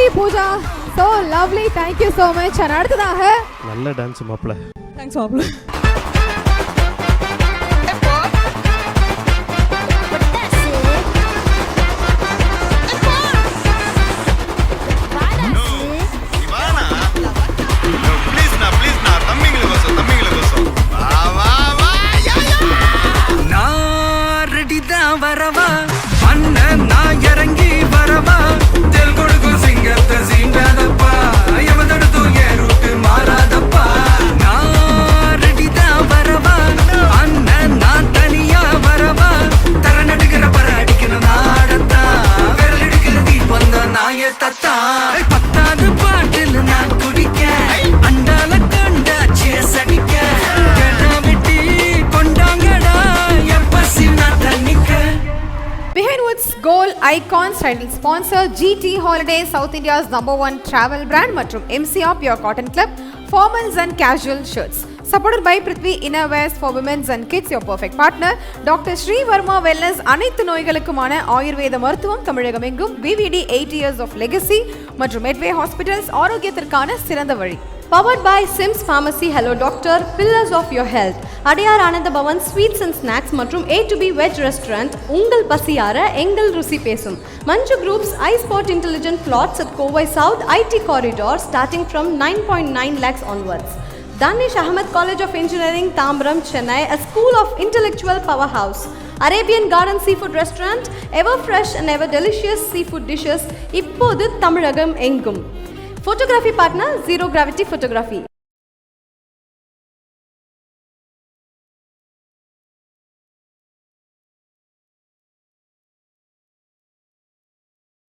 Lovely Pooja. So lovely. Thank you so much. அடுத்ததாக நல்ல dance மாப்ள. Thanks மாப்ள. வரவா அண்ணன் நான் இறங்கி வரவா தெல் கொடுக்கும் சிங்கத்தை சீண்டாதப்பா எவதடுத்து ஏறுட்டு மாறாதப்பா நான் ரெடிதான் வரவா அண்ணன் நான் தனியா வரவா தர நடுக்கிற பர அடிக்கிற நாடத்தா விரல் எடுக்கிற தீபம் தான் நாய தத்தா பத்தாவது பாட்டில் நான் குடிக்க அண்டால கண்டா சேஸ் அடிக்க வெட்டி கொண்டாங்கடா எப்பசி நான் தண்ணிக்க. Behind Woods Gold Icons title sponsor GT Holidays, South India's #1 travel brand மற்றும் MCR Pure Cotton Club formals and casual shirts. Supported by Prithvi Innerwears for women's and kids, your perfect partner. Dr. Sri Verma Wellness, அனைத்து நோய்களுக்குமான ஆயுர்வேத மருத்துவம் தமிழகம் எங்கும். VVD 8 years of legacy மற்றும் Medway Hospitals ஆரோக்கியத்திற்கான சிறந்த வழி. Powered by Sims Pharmacy, Hello Doctor, Pillars of Your Health, Adyar Ananda Bhavan sweets and snacks மற்றும் A to B veg restaurant. உங்கள் பசியார எங்கள் ருசி பேசும். மஞ்சு குரூப்ஸ் ஐஸ்பாட் intelligent flats at Kovai south IT corridor starting from 9.9 lakhs onwards. Danish Ahmed College of Engineering, Tambram, Chennai, a school of intellectual powerhouse. Arabian Garden Seafood Restaurant, ever fresh and ever delicious seafood dishes, இப்போது தமிழகம் எங்கும். Photography partner, Zero Gravity Photography.